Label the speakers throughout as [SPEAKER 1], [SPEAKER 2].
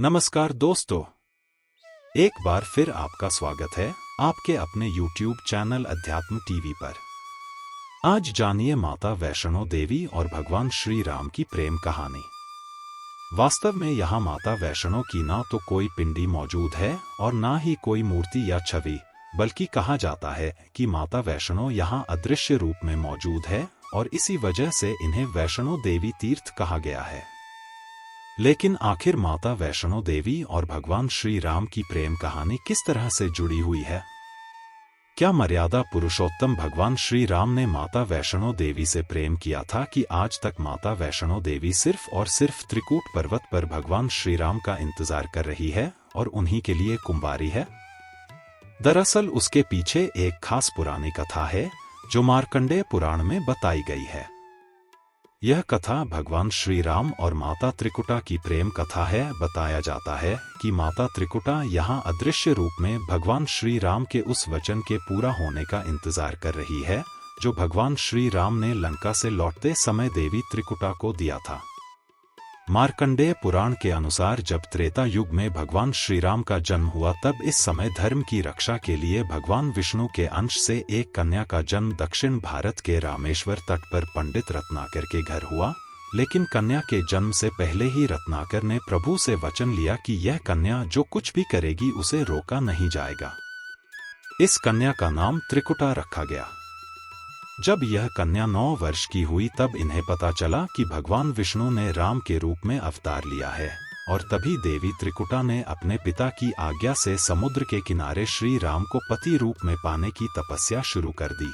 [SPEAKER 1] नमस्कार दोस्तों, एक बार फिर आपका स्वागत है आपके अपने YouTube चैनल अध्यात्म टीवी पर। आज जानिए माता वैष्णो देवी और भगवान श्री राम की प्रेम कहानी। वास्तव में यहाँ माता वैष्णो की ना तो कोई पिंडी मौजूद है और ना ही कोई मूर्ति या छवि, बल्कि कहा जाता है कि माता वैष्णो यहाँ अदृश्य रूप में मौजूद है और इसी वजह से इन्हें वैष्णो देवी तीर्थ कहा गया है। लेकिन आखिर माता वैष्णो देवी और भगवान श्री राम की प्रेम कहानी किस तरह से जुड़ी हुई है? क्या मर्यादा पुरुषोत्तम भगवान श्री राम ने माता वैष्णो देवी से प्रेम किया था कि आज तक माता वैष्णो देवी सिर्फ और सिर्फ त्रिकूट पर्वत पर भगवान श्री राम का इंतजार कर रही है और उन्हीं के लिए कुंवारी है? दरअसल उसके पीछे एक खास पुरानी कथा है जो मार्कंडेय पुराण में बताई गई है। यह कथा भगवान श्री राम और माता त्रिकुटा की प्रेम कथा है। बताया जाता है कि माता त्रिकुटा यहाँ अदृश्य रूप में भगवान श्री राम के उस वचन के पूरा होने का इंतजार कर रही है जो भगवान श्री राम ने लंका से लौटते समय देवी त्रिकुटा को दिया था। मार्कंडेय पुराण के अनुसार जब त्रेता युग में भगवान श्री राम का जन्म हुआ तब इस समय धर्म की रक्षा के लिए भगवान विष्णु के अंश से एक कन्या का जन्म दक्षिण भारत के रामेश्वर तट पर पंडित रत्नाकर के घर हुआ। लेकिन कन्या के जन्म से पहले ही रत्नाकर ने प्रभु से वचन लिया कि यह कन्या जो कुछ भी करेगी उसे रोका नहीं जाएगा। इस कन्या का नाम त्रिकुटा रखा गया। जब यह कन्या 9 वर्ष की हुई तब इन्हें पता चला कि भगवान विष्णु ने राम के रूप में अवतार लिया है और तभी देवी त्रिकुटा ने अपने पिता की आज्ञा से समुद्र के किनारे श्री राम को पति रूप में पाने की तपस्या शुरू कर दी।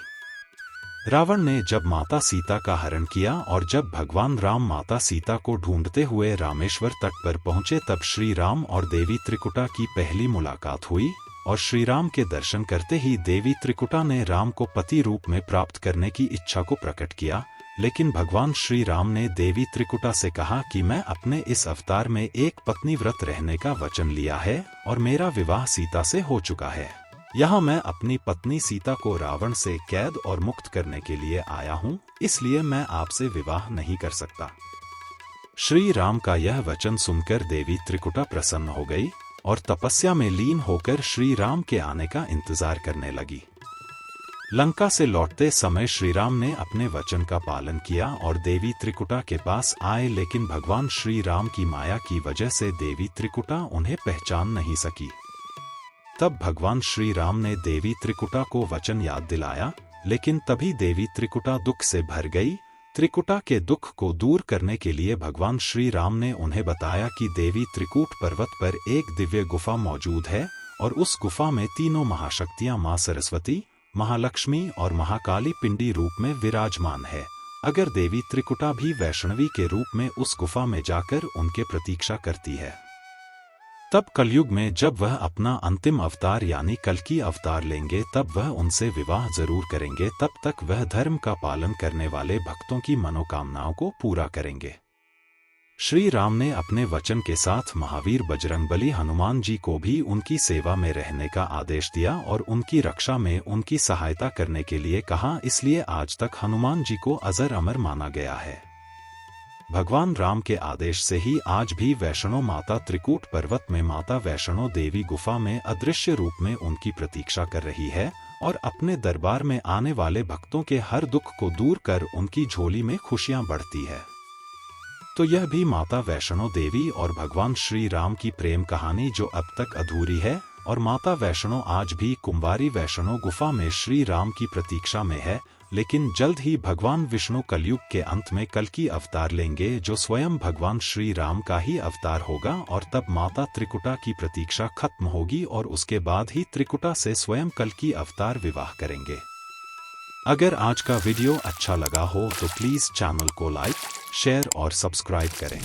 [SPEAKER 1] रावण ने जब माता सीता का हरण किया और जब भगवान राम माता सीता को ढूंढते हुए रामेश्वर तट पर पहुंचे तब श्री राम और देवी त्रिकुटा की पहली मुलाकात हुई और श्री राम के दर्शन करते ही देवी त्रिकुटा ने राम को पति रूप में प्राप्त करने की इच्छा को प्रकट किया। लेकिन भगवान श्री राम ने देवी त्रिकुटा से कहा कि मैं अपने इस अवतार में एक पत्नी व्रत रहने का वचन लिया है और मेरा विवाह सीता से हो चुका है। यहाँ मैं अपनी पत्नी सीता को रावण से कैद और मुक्त करने के लिए आया हूँ, इसलिए मैं आपसे विवाह नहीं कर सकता। श्री राम का यह वचन सुनकर देवी त्रिकुटा प्रसन्न हो गई और तपस्या में लीन होकर श्री राम के आने का इंतजार करने लगी। लंका से लौटते समय श्री राम ने अपने वचन का पालन किया और देवी त्रिकुटा के पास आए, लेकिन भगवान श्री राम की माया की वजह से देवी त्रिकुटा उन्हें पहचान नहीं सकी। तब भगवान श्री राम ने देवी त्रिकुटा को वचन याद दिलाया, लेकिन तभी देवी त्रिकुटा दुख से भर गई। त्रिकुटा के दुख को दूर करने के लिए भगवान श्री राम ने उन्हें बताया कि देवी त्रिकूट पर्वत पर एक दिव्य गुफा मौजूद है और उस गुफा में तीनों महाशक्तियां मां सरस्वती, महालक्ष्मी और महाकाली पिंडी रूप में विराजमान है। अगर देवी त्रिकुटा भी वैष्णवी के रूप में उस गुफा में जाकर उनके प्रतीक्षा करती है, तब कलयुग में जब वह अपना अंतिम अवतार यानी कल्कि अवतार लेंगे तब वह उनसे विवाह जरूर करेंगे। तब तक वह धर्म का पालन करने वाले भक्तों की मनोकामनाओं को पूरा करेंगे। श्री राम ने अपने वचन के साथ महावीर बजरंगबली हनुमान जी को भी उनकी सेवा में रहने का आदेश दिया और उनकी रक्षा में उनकी सहायता करने के लिए कहा। इसलिए आज तक हनुमान जी को अजर अमर माना गया है। भगवान राम के आदेश से ही आज भी वैष्णो माता त्रिकूट पर्वत में माता वैष्णो देवी गुफा में अदृश्य रूप में उनकी प्रतीक्षा कर रही है और अपने दरबार में आने वाले भक्तों के हर दुख को दूर कर उनकी झोली में खुशियां बढ़ती है। तो यह भी माता वैष्णो देवी और भगवान श्री राम की प्रेम कहानी जो अब तक अधूरी है और माता वैष्णो आज भी कुंवारी वैष्णो गुफा में श्री राम की प्रतीक्षा में है। लेकिन जल्द ही भगवान विष्णु कलयुग के अंत में कल्कि अवतार लेंगे जो स्वयं भगवान श्री राम का ही अवतार होगा और तब माता त्रिकुटा की प्रतीक्षा खत्म होगी और उसके बाद ही त्रिकुटा से स्वयं कल्कि अवतार विवाह करेंगे। अगर आज का वीडियो अच्छा लगा हो तो प्लीज चैनल को लाइक, शेयर और सब्सक्राइब करें।